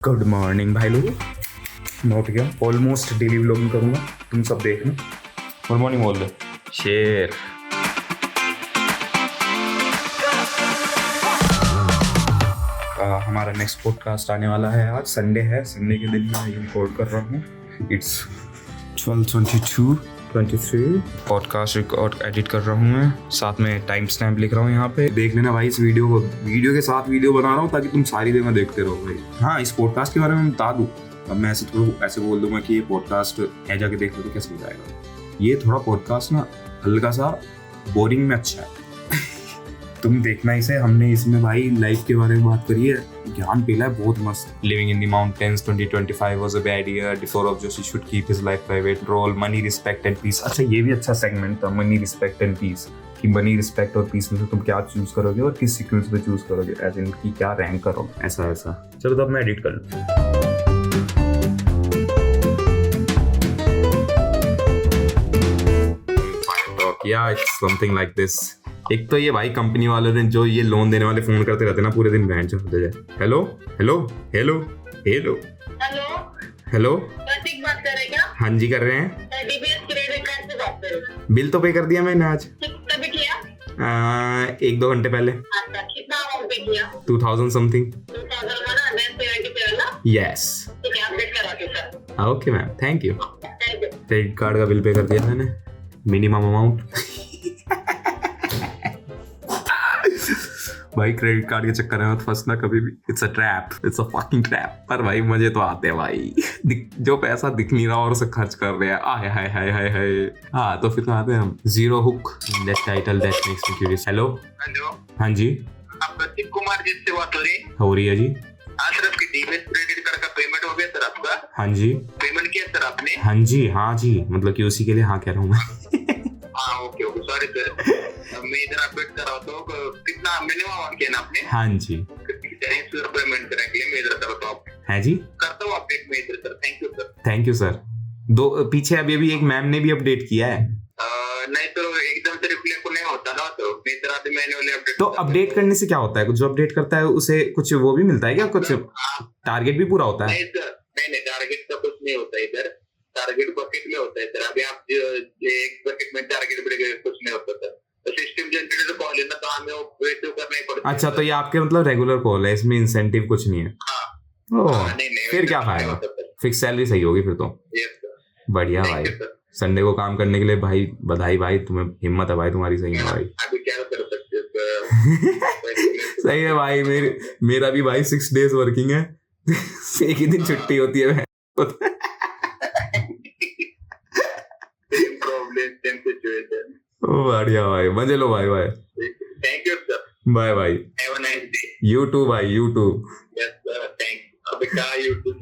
Good morning भाई लोग, मैं उठ गया। ऑलमोस्ट डेली व्लॉगिंग करूँगा, तुम सब देखना। गुड मॉर्निंग बोल दे। शेर हमारा नेक्स्ट पॉडकास्ट आने वाला है। आज संडे है, संडे के दिन मैं रिकॉर्ड कर रहा हूँ। इट्स 12:22-23 पॉडकास्ट रिकॉर्ड एडिट कर रहा हूँ मैं, साथ में टाइम स्टैम्प लिख रहा हूँ यहाँ पे। देख लेना भाई इस वीडियो को, वीडियो के साथ वीडियो बना रहा हूँ ताकि तुम सारी जगह देखते रहो भाई। हाँ, इस पॉडकास्ट के बारे में बता दूँ। अब मैं ऐसे बोल दूंगा कि ये पॉडकास्ट है, जाके देख लो तो कैसे हो जाएगा। ये थोड़ा पॉडकास्ट ना हल्का सा बोरिंग में अच्छा है। तुम देखना इसे। हमने इसमें भाई लाइफ के बारे में बात करी है, ज्ञान पेला है बहुत मस्त। Living in the mountains 2025 was a bad year, डिसोर of Joshi should keep his life private, role money respect and peace. अच्छा, ये भी अच्छा सेगमेंट था, मनी रिस्पेक्ट एंड पीस, कि मनी रिस्पेक्ट और पीस में से तुम क्या चूज करोगे और किस सीक्वेंस पे चूज करोगे, एज इन की क्या रैंक करोगे, ऐसा ऐसा। चलो तो अब मैं एडिट कर लूँ। Yeah, it's something like this. एक तो ये भाई कंपनी वालों ने जो ये लोन देने वाले फोन करते रहते ना पूरे दिन, बैंड चलते जाए। Hello hello hello hello hello hello, Prateek बात कर रहे हैं क्या? हाँ जी कर रहे हैं। डीबीएस क्रेडिट कार्ड से बात कर रहे हैं। बिल तो पे कर दिया मैंने आज, कभी किया? 1-2 घंटे पहले। अच्छा, कितना अमाउंट पे किया? 2000 समथिंग। 2000 वाला नेट पेमेंट पे वाला? यस। ठीक है, अपडेट करा के sir. Okay ma'am, thank you. Thank you. Credit card का बिल पे कर दिया मैंने, मिनिमम अमाउंट। भाई क्रेडिट कार्ड के चक्कर में मत फंसना कभी भी, it's a trap, it's a fucking trap. पर भाई मजे तो आते हैं भाई। जो पैसा दिख नहीं रहा और उसे खर्च कर रहे हैं, आय हाय हाय हाय हाय। हाँ, तो फिर आते हैं हम zero hook, that title that makes me curious. Hello hello, हाँ जी, आप प्रतीक कुमार जी से बात हो रही है? हो रही है जी। हाँ सर, आपकी डीबीएस क्रेडिट कार्ड का पेमेंट हो गया सर आपका? हाँ जी, पेमेंट किया सर आपने? हाँ जी, हाँ जी, मतलब कि उसी के लिए हाँ कह रहा हूँ मैं। हाँ ओके ओके, सॉरी सर। मैं इधर अपडेट कर रहा हूँ। कितना मिनिमम अमाउंट किया ना आपने? हाँ जी, सर पेमेंट करने के लिए मैं इधर करता हूँ, है जी, करता हूँ अपडेट में इधर sir. Thank you sir. Thank you sir. दो पीछे अभी एक मैम ने भी अपडेट किया है। नहीं तो एकदम से रिप्लाई को नहीं होता ना, तो मैं इधर आते मैन्युअली अपडेट। तो अपडेट करने से क्या होता है? कुछ जो अपडेट करता है उसे कुछ वो भी मिलता है क्या? कुछ टारगेट भी पूरा होता है? नहीं सर, नहीं टारगेट का कुछ नहीं होता इधर। टारगेट बकेट में होता है सर। अभी आप एक बकेट में टारगेट बढ़ेगा, कुछ नहीं होता सर। तो सिस्टम जनरेटेड कॉल है ना, तो हमें वो वेट करना ही पड़ता है। अच्छा, तो ये आपके मतलब रेगुलर कॉल है, इसमें इंसेंटिव कुछ नहीं है? हाँ। ओह, नहीं, फिर क्या फायदा? फिक्स सैलरी सही होगी फिर तो। Yes sir. बढ़िया भाई, संडे को काम करने के लिए भाई बधाई भाई, तुम्हें हिम्मत है भाई तुम्हारी, सही है भाई। अभी क्या कर सकते हैं सही है भाई, मेरा भी भाई 6 days वर्किंग है। एक ही दिन छुट्टी होती है। बढ़िया भाई, मजे लो भाई। Bye, thank you sir. Bye bye. Have a nice day. You too भाई, you too. Yes sir, thank. अभी क्या यूट्यूब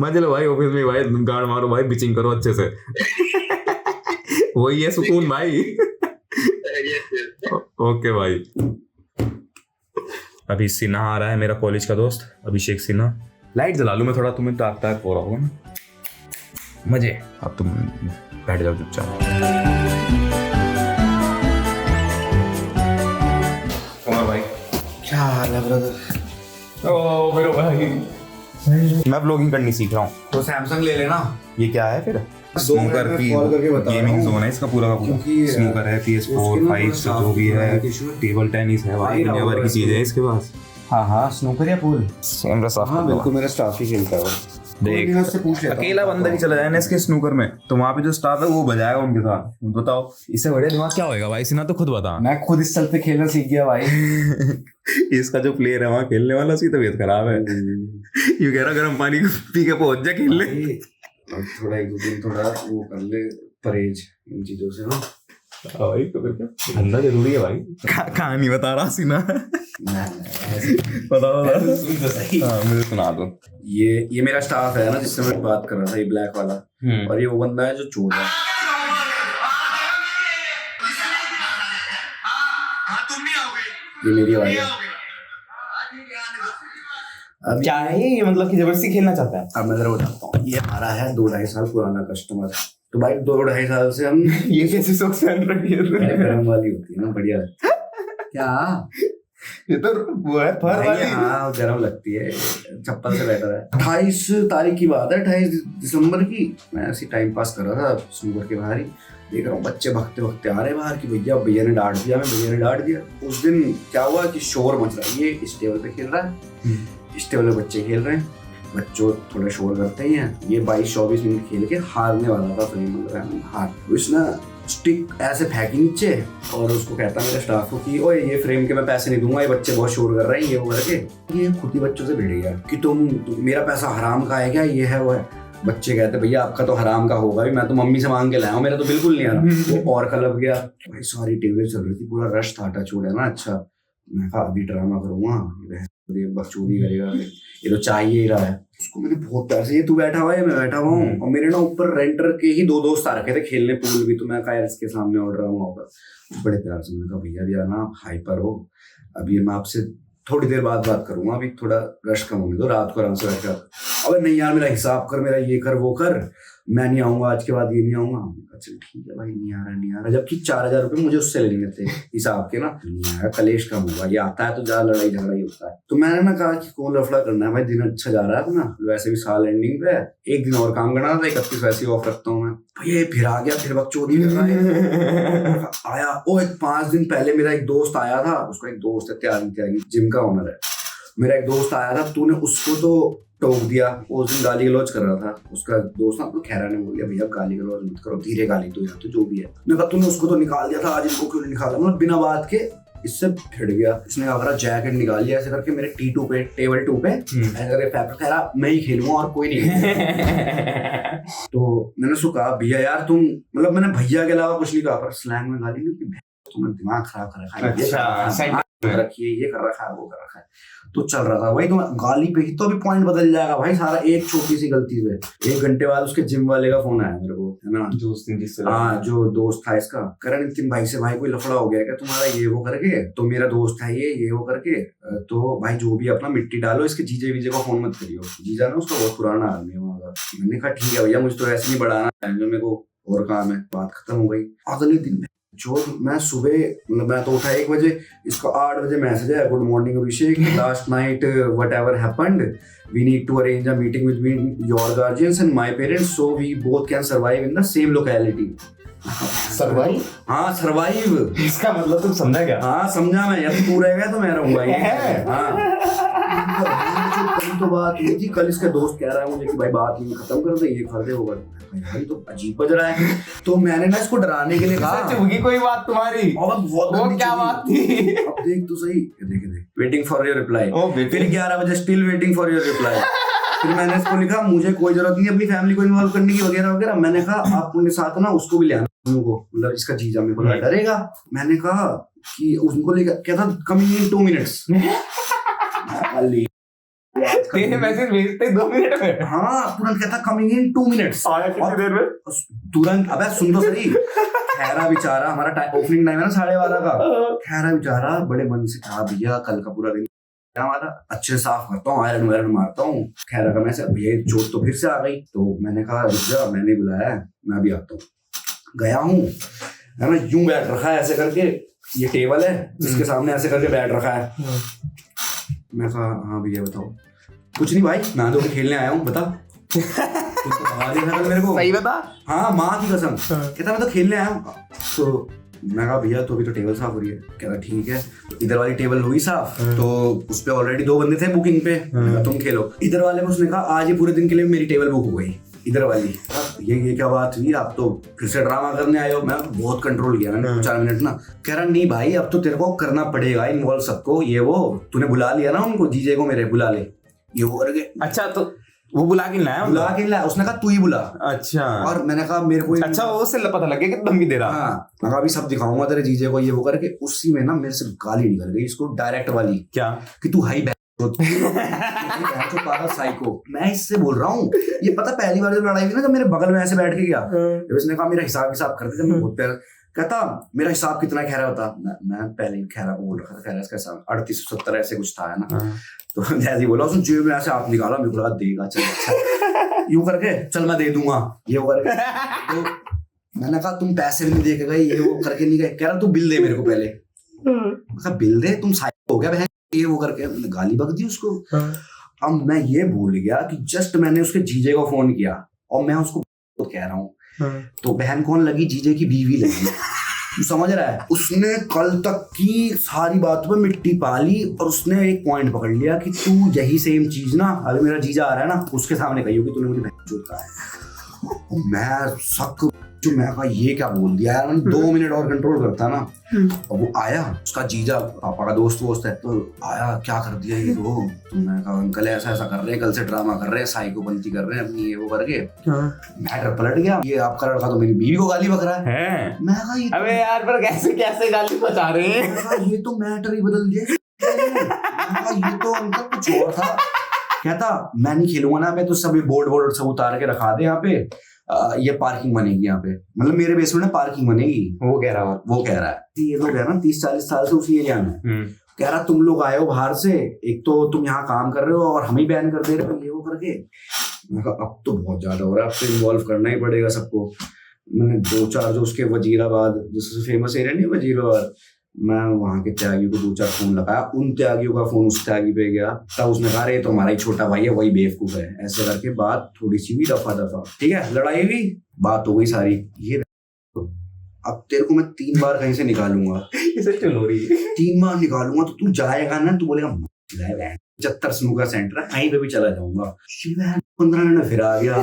मजे लो भाई, ऑफिस में भाई गाड़ मारो भाई, बिचिंग करो अच्छे से। वही है सुकून भाई। ओके भाई। अभी सिन्हा आ रहा है, मेरा कॉलेज का दोस्त अभिषेक सिन्हा। लाइट जला लूं मैं थोड़ा, तुम्हें डार्क डार्क हो रहा होगा ना, मजे। अब तुम बैठ जाओ चुपचाप। भाई क्या हाल है ब्रदर? ओ मेरे भाई, मैं ब्लॉगिंग करनी सीख रहा हूँ। तो सैमसंग ले लेना। ये क्या है फिर? 2 मिनट में कॉल करके बता रहा गेमिंग हूँ। जोन है इसका पूरा का पूरा। क्योंकि स्नूकर है, PS4, उसके ना 5 जो भी है, टेबल टेनिस है भाई, दुनिया भर की चीजें हैं इसके पास। हाँ, स्नूकर या पूल? सेम रसा। हाँ बिल्कुल, मेरा स्टाफ ही खेलता है वो। देख, मैं उससे पूछ लेता हूँ। अकेला बंदा ही चला जाए ना इसके स्नूकर में, तो वहाँ पे जो स्टाफ है वो बजाएगा उनके साथ। बताओ इससे बढ़िया दिमाग क्या होएगा भाई? सिन्हा तो खुद बता। मैं खुद इस चलते खेलना सीख गया भाई। इसका जो प्लेयर है वहाँ खेलने वाला, उसकी तबीयत खराब है। यू कह रहा गर्म पानी पी के पहुंच जा खेलने। अब थोड़ा 1-2 दिन थोड़ा वो कर ले, परहेज इन चीजों से ना। भाई तो फिर क्या धंधा जरूरी है भाई। कहानी बता रहा सिन्हा। बता सुन तो सही। हाँ, मुझे सुना दो। ये मेरा स्टाफ है ना, जिससे मैं बात कर रहा था, ये ब्लैक वाला। और ये वो बंदा है जो चोर है। ये मेरी वाली है। अब क्या है ये? मतलब कि जबरदस्ती खेलना चाहता है? अब मैं जरा बताता हूँ। ये हमारा है 2-2.5 साल पुराना कस्टमर। तो भाई 2-2.5 साल से हम ये कैसी सोच पहन रखी है? गरम वाली होती है ना, बढ़िया। क्या ये तो वो है फर भाई, वाली। हाँ गर्म लगती है, चप्पल से बेटर है। 28 तारीख की बात है, 28 दिसंबर की। मैं ऐसी टाइम पास कर रहा था स्नूकर के बाहर ही, देख रहा हूँ बच्चे भगते भगते आ रहे हैं बाहर की, भैया भैया ने डांट दिया, मैं भैया ने डांट दिया। उस दिन क्या हुआ कि शोर मच रहा है, ये इस टेबल पे खेल रहा है, इस टेबल पे बच्चे खेल रहे हैं, बच्चों थोड़ा शोर करते ही हैं। ये 22-24 मिनट खेल के हारने वाला था फ्रेम वगैरह, हार तो इसने स्टिक ऐसे फेंकी नीचे और उसको कहता मेरे स्टाफ को कि ओए ये फ्रेम के मैं पैसे नहीं दूंगा, ये बच्चे बहुत शोर कर रहे हैं, ये वो करके। ये खुद ही बच्चों से भिड़ गया कि तुम मेरा पैसा हराम का है क्या, ये है वो है। बच्चे कहते भैया आपका तो हराम का होगा भी, मैं तो मम्मी से मांग के लाया हूँ, मेरा तो बिल्कुल नहीं आ रहा। वो और कलब गया भाई, सारी टेबलें चल रही थी, पूरा रश था, टच हो ना। अच्छा मैं कहा अभी ड्रामा करूंगा, बकचोदी करेगा, ये तो चाहिए ही रहा है उसको। मैंने बहुत प्यार से, ये तू बैठा हुआ है मैं बैठा हुआ हूँ, और मेरे ना ऊपर रेंटर के ही 2 दोस्त आ रखे थे खेलने पूल भी, तो मैं कहा यार इसके सामने ऑर्डर रहा हूँ ऊपर। बड़े प्यार से मैंने कहा भैया भैया ना हाइपर हो, अभी मैं आपसे थोड़ी देर बाद बात करूंगा, अभी थोड़ा रश कम होने दो, रात को आराम से बैठ कर। अबे नहीं यार मेरा हिसाब कर, मेरा ये कर वो कर, मैं नहीं आऊंगा आज के बाद, ये नहीं आऊंगा। चल ठीक है भाई, नहीं आ रहा नहीं आ रहा, जबकि 4000 रुपये मुझे उससे लेने थे हिसाब के ना। नहीं आया, कलेश कम होगा, ये आता है तो ज्यादा लड़ाई झगड़ा ही होता है। तो मैंने ना कहा कि कौन लफड़ा करना है भाई, दिन अच्छा जा रहा है अपना, वैसे भी साल एंडिंग पे है, एक दिन और काम करना था, 31 वैसे ऑफ रखता हूँ मैं। भैया फिर आ गया, फिर बकचोदी कर रहा है। आया ओ 5 दिन पहले मेरा एक दोस्त आया था, उसका एक दोस्त है त्यागी, जिम का ओनर है, मेरा एक दोस्त आया था, तूने उसको तो टोक दिया। उस दिन गाली गलौज कर रहा था उसका दोस्त ना, तो खैरा ने बोल दिया भैया गाली गलौज मत करो, धीरे गाली तो या तो जो भी है। मैंने कहा तूने उसको तो निकाल दिया था, आज इनको क्यों नहीं निकाला, मतलब बिना बात के इससे भिड़ गया। इसने कहा जैकेट निकाल लिया ऐसे करके मेरे T2 पे, टेबल 2 पे ऐसे करके फैब्रिक, खैरा मैं ही खेलूंगा और कोई नहीं। तो मैंने उसको कहा भैया यार तुम, मतलब मैंने भैया के अलावा कुछ नहीं कहा, पर स्लैंग में गाली नहीं की, तुमने दिमाग खराब कर रखा है, रखिए ये कर रखा है वो कर रखा है। तो चल रहा था भाई, तो गाली पे ही तो अभी पॉइंट बदल जाएगा भाई सारा, एक छोटी सी गलती पे। 1 घंटे बाद उसके जिम वाले का फोन आया मेरे को, है ना, जो दोस्त था इसका, करण नितिन भाई से, भाई कोई लफड़ा हो गया क्या तुम्हारा, ये वो करके, तो मेरा दोस्त है ये वो करके, तो भाई जो भी अपना मिट्टी डालो, इसके जीजे वीजे को फोन मत करियो। जीजा ना उसका बहुत पुराना आदमी है वहाँ का। मैंने कहा ठीक है भैया, मुझे तो ऐसे नहीं बढ़ाना है, जो मेरे को और काम है। बात खत्म हो गई। अगले दिन जो मैं सुबह, मतलब मैं तो उठा 1 बजे, इसको 8 बजे मैसेज है, good morning Abhishek, last night whatever happened, we need to arrange a meeting between your guardians and my parents so we both can survive in the same locality. Survive? हाँ सर्वाइव, इसका मतलब तुम समझा क्या? हाँ समझा मैं, यार तू रहेगा तो मैं रहूंगा। हाँ तो बात हुई थी कल, इसका दोस्त कह रहा है मुझे कि भाई बात नहीं खत्म कर दे, ये कर दे वो कर दे, भाई तो अजीब बज रहा है। तो मैंने ना इसको डराने के लिए कहा चुभगी कोई बात तुम्हारी, वो क्या बात थी? अब देख तो सही, देख वेटिंग फॉर योर रिप्लाई, फिर 11 बजे still waiting for your reply. फिर मैंने इसको लिखा मुझे कोई जरूरत नहीं अपनी फैमिली को इन्वॉल्व करने की वगैरह वगैरह। मैंने कहा आप उनके साथ ना उसको भी ले आना, मतलब इसका जीजा मेरे को डरेगा। मैंने कहा कि उनको लेकर क्या था, कमिंग इन 2 मिनट्स। तेरे मैसेज भेजते 2 मिनट में? हाँ तुरंत कहता कमिंग इन 2 मिनट्स। आया कितनी देर में? तुरंत। अबे सुन तो सही। खैरा बेचारा, हमारा ओपनिंग टाइम है ना 12:30 का। खैरा बेचारा बड़े मन से कहा भैया कल का पूरा दिन हमारा अच्छे साफ करता हूँ, आयरन वायरन मारता हूँ। खैरा का मैसेज, भैया चोट तो फिर से आ गई। तो मैंने कहा रुक जा, मैंने बुलाया है, मैं भी आता हूँ। गया हूँ, है ना, यूं बैठ रखा है ऐसे करके, ये टेबल है जिसके सामने ऐसे करके बैठ रखा है। मैं कहा हाँ भैया बताओ। कुछ नहीं भाई, मैं तो खेलने आया हूँ, बता। तो भगा दिया था कल मेरे को। सही बता? हाँ माँ की कसम। कहता मैं तो खेलने आया हूँ। तो मैं कहा भैया तो अभी तो टेबल साफ हो रही है। कहता ठीक है। तो इधर वाली टेबल हुई साफ, तो उस पे ऑलरेडी 2 बंदे थे बुकिंग पे, तुम खेलो। इधर वाले को उसने कहा आज ये पूरे दिन के लिए मेरी टेबल बुक हो गई, इधर वाली। ये क्या बात हुई, आप तो फिर से ड्रामा करने आए हो। मैं बहुत कंट्रोल किया मैंने 4 मिनट ना। कह रहा नहीं भाई अब तो तेरे को करना पड़ेगा इन्वॉल्व सबको, ये वो तूने बुला लिया ना उनको, जीजे को मेरे बुला ले, ये वो करके। अच्छा तो वो बुला के लाया? उसने कहा तू ही बुला। अच्छा। और मैंने कहा मेरे को अच्छा वो उससे पता लग गया कि धमकी दे रहा। हाँ मैं कहा अभी सब दिखाऊंगा तेरे जीजे को, ये वो करके। उसी में ना मेरे से गाली निकल गई इसको, डायरेक्ट वाली। क्या? कि तू हाई साइको। मैं इससे बोल रहा हूँ, ये पता पहली बार जब लड़ाई हुई ना, जब मेरे बगल में ऐसे बैठ के गया, उसने कहा मेरा हिसाब करते थे, मैं बहुत प्यार। कहता मेरा हिसाब कितना खैरा होता। मैं पहले ही खैरा को बोल रखा था, खैरा इसका हिसाब 3870 ऐसे कुछ था, है ना। तो जैसे ही बोला उसने जेब में ऐसे हाथ निकाला, मेरे को लगा देगा, चल अच्छा यूं करके, चल मैं दे दूंगा, ये वो करके। तो मैंने कहा तुम पैसे भी नहीं दे के गए, ये वो करके नहीं गए। कह रहा तू बिल दे मेरे को पहले। मैं कहा बिल दे, तुम हो गया बहन ये वो करके मैंने गाली बक दी उसको। अब मैं ये भूल गया कि जस्ट मैंने उसके जीजे को फोन किया और मैं उसको कह रहा हूँ तो बहन कौन लगी, जीजे की बीवी लगी। तू समझ रहा है, उसने कल तक की सारी बातों पे मिट्टी पाली और उसने एक पॉइंट पकड़ लिया कि तू यही सेम चीज ना अगर मेरा जीजा आ रहा है ना उसके सामने कही होगी तूने मुझे बहन कहा है। मैं शक मैं कहा ये क्या बोल दिया यार, मैंने 2 मिनट और कंट्रोल करता ना। और वो आया उसका जीजा पापा का दोस्त है तो आया क्या कर दिया ये तो मैं कहा अंकल ऐसा ऐसा कर रहे हैं, कल से ड्रामा कर रहे हैं, साइकोपंथी कर रहे हैं अपनी ये वो करके। मैटर पलट गया, ये आपका लड़का तो मेरी बीवी को गाली बक रहा है। मैं कहा ये अबे यार पर कैसे गाली बचा रहे हैं, ये तो मैटर ही बदल दिया। ये तो अंकल कुछ और था। कहता मैं नहीं खेलूंगा ना, मैं तो सभी बोर्ड सब उतार के रखा दे यहाँ पे, ये पार्किंग बनेगी यहाँ पे, मतलब मेरे बेसमेंट में पार्किंग बनेगी। वो कह रहा है ये लोग है ना 30-40 साल से उसी एरिया में। कह रहा तुम लोग आए हो बाहर से, एक तो तुम यहाँ काम कर रहे हो और हम ही बैन कर दे रहे हो ये वो करके। मैं कहा अब तो बहुत ज्यादा हो रहा है, अब तो इन्वॉल्व करना ही पड़ेगा सबको। मैंने 2-4 जो उसके वजीराबाद जिससे फेमस एरिया नहीं वजीराबाद, मैं वहां के त्यागियों को 2-4 फोन लगाया, उन त्यागियों का फोन उस त्यागी पे गया। तब उसने कहा रे तो हमारा ही छोटा भाई है वही बेवकूफ है, ऐसे करके बात थोड़ी सी भी दफा ठीक है, लड़ाई हुई, बात हो गई सारी। ये अब तेरे को मैं 3 बार कहीं से निकालूंगा, 3 बार निकालूंगा तो तू जाएगा ना, तू बोलेगा 75 स्नूकर सेंटर है कहीं पे भी चला जाऊंगा। 15 मिनट फिर आ गया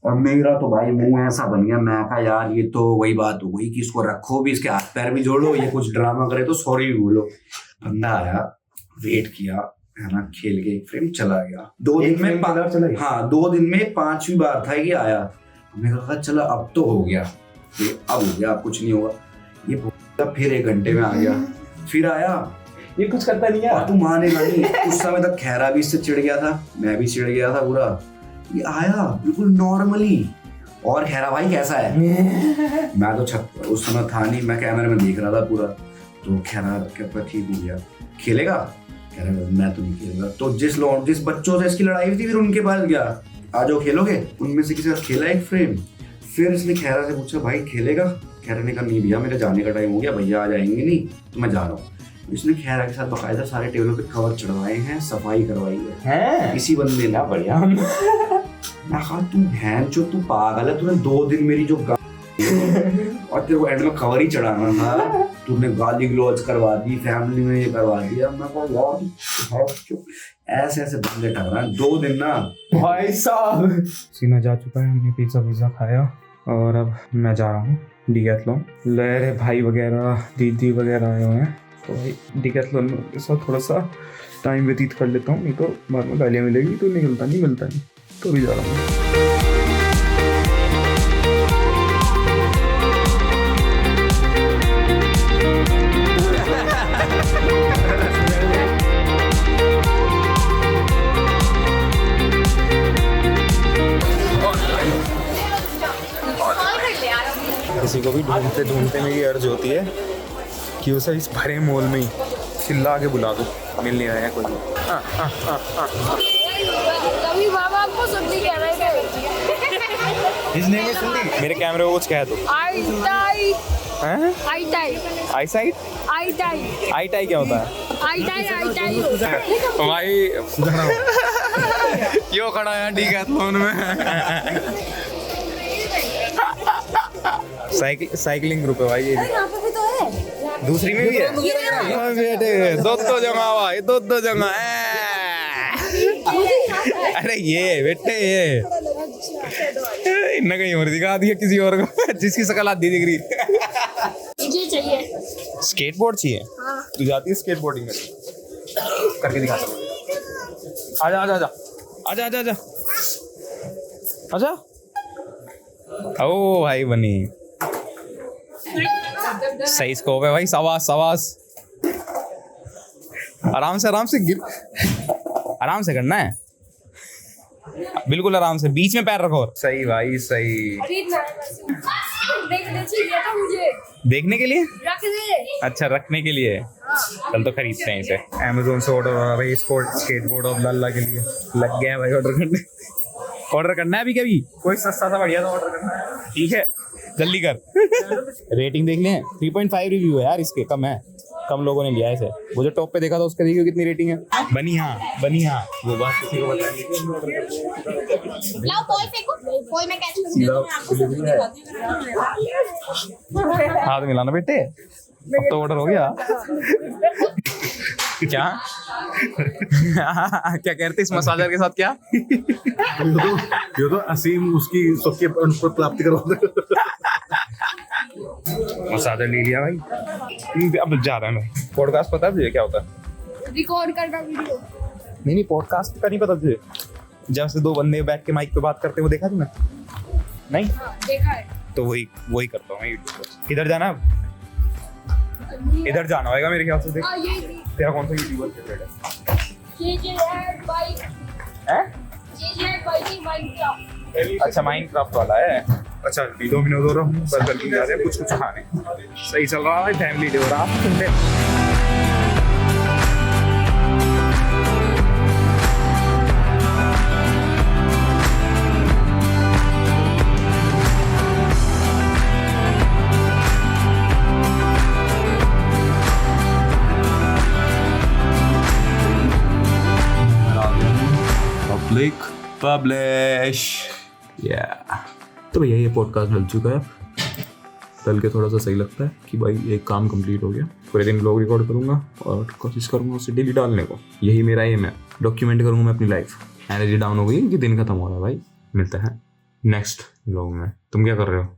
और मेरा तो भाई मुंह ऐसा बन गया। मैं कहा यार ये तो वही बात हो गई कि इसको रखो भी, इसके हाथ पैर भी जोड़ो, ये कुछ ड्रामा करे तो सॉरी भी बोलो। बंदा आया, वेट किया है ना, खेल के फ्रेम चला गया। 2 दिन में 2 दिन में 5वीं बार था कि आया। मैंने कहा चलो अब तो हो गया, अब हो गया, अब कुछ नहीं होगा। ये फिर 1 घंटे में आ गया, फिर आया, ये कुछ करता नहीं है। तू मानेगा नहीं, उस समय तक खैरा भी इससे चिढ़ गया था, मैं भी चिढ़ गया था पूरा। ये आया बिल्कुल नॉर्मली और खैरा भाई कैसा है मैं तो छत उस समय था नहीं, मैं कैमरे में देख रहा था पूरा। तो खैरा कहता ठीक हो गया, खेलेगा? कह रहा मैं तो नहीं खेलूंगा। तो जिस बच्चों से इसकी लड़ाई हुई थी फिर उनके पास गया, आ जाओ खेलोगे। उनमें से किसी का खेला एक फ्रेम, फिर इसने खैरा से पूछा भाई खेलेगा? खैरा ने कहा नहीं भैया मेरे जाने का टाइम हो गया, भैया आ जाएंगे नहीं तो मैं जा रहा हूँ। इसने खैरा के साथ बकायदा सारे टेबलों पे कवर चढ़वाए हैं, सफाई करवाई है इसी बंदे ने। बढ़िया। मैं कहा तू बहन जो तू पागल है, तूने 2 दिन मेरी जो और तेरे को एंड में कवर ही चढ़ाना था, तूने गाली ग्लोज करवा दी, फैमिली में ये करवा दिया। मैं कहा यार ऐसे बंदे टकरा 2 दिन ना भाई साहब। सीना जा चुका है, हमने पिज्जा खाया और अब मैं जा रहा हूँ डिकैथलॉन। लहरे भाई वगैरह दीदी वगैरह आए हुए हैं तो भाई डिकैथलॉन के साथ थोड़ा सा टाइम व्यतीत कर लेता हूँ, नहीं तो बाद में गालियाँ मिलेगी तो मिलता नहीं तो भी जा रहा हूँ। किसी को भी ढूंढते मेरी अर्ज होती है कि उसे इस भरे मॉल में ही चिल्ला के बुला दो, मिल नहीं रहा है कोई। बाबा आपको सुननी कह रहे थे। किसने वो सुनी? मेरे कैमरे को कुछ कह दो। आई टाई क्या होता है? भाई क्यों खड़ा है डिकैथलॉन में? साइकिलिंग ग्रुप है भाई ये। यहाँ पे भी तो है, दूसरी में भी है बेटे। दो जगह भाई, दो जगह। अरे ये बेटे ये इन्ना कहीं और दिखा दिया किसी और को, जिसकी शकल आधी दिख रही। मुझे चाहिए स्केटबोर्ड चाहिए। हाँ। तू जाती है स्केटबोर्डिंग में? करके दिखा। आजा। ओ भाई बनी सही स्कोप है भाई, सवास। आराम से गिर, आराम से करना है, बिल्कुल आराम से, बीच में पैर रखो। सही भाई सही। देखने के लिए? अच्छा रखने के लिए। कल तो खरीदते हैं इसे। Amazon से ऑर्डर हो रहा भाई स्केटबोर्ड और लल्ला के लिए लग गया भाई ऑर्डर करने। ऑर्डर करना है अभी कभी कोई सस्ता सा बढ़िया सा ऑर्डर करना है, ठीक है जल्दी कर। रेटिंग देख लें, 3.5 रिव्यू है यार इसके, कम है। कम लोगों ने लिया है इसे। वो जो टॉप पे देखा था उसका देखिए कितनी रेटिंग है। बनिया वो बात किसी को बतानी लाओ बॉल फेंको, बॉल में कैच करूंगी। हाथ मिलाना बेटे, अब तो ऑर्डर हो गया। क्या क्या कहते इस मसाजर के साथ क्या? ये तो असीम उसकी सबके पर प्राप्ति करवा। मसाजर ले लिया भाई, अब जा रहा है मैं। पॉडकास्ट पता है तुझे क्या होता है? रिकॉर्ड करना वीडियो। नहीं पॉडकास्ट का नहीं पता तुझे? जब से दो बंदे बैठ के माइक पे बात करते हुए देखा तूने? नहीं देखा है। तो वही करता हूँ मैं यूट्यूब पर। इधर जाना, इधर जाना होगा मेरे ख्याल से। देख ये तेरा कौन सा यूट्यूबर फेवरेट है? हैं? अच्छा माइनक्राफ्ट वाला है। अच्छा डोमिनोज हो रहा हूँ, बर्गर की जा रहे हैं कुछ खाने। सही चल रहा है, फैमिली डे हो रहा है। पब्लिश तो भैया ये पॉडकास्ट डल चुका है। डल के थोड़ा सा सही लगता है कि भाई एक काम कंप्लीट हो गया। पूरे दिन ब्लॉग रिकॉर्ड करूंगा और कोशिश करूंगा उसे डेली डालने को। यही मेरा एम है। डॉक्यूमेंट करूंगा मैं अपनी लाइफ। एनर्जी डाउन हो गई कि दिन खत्म हो रहा है भाई। मिलता है नेक्स्ट ब्लॉग में। तुम क्या कर रहे हो?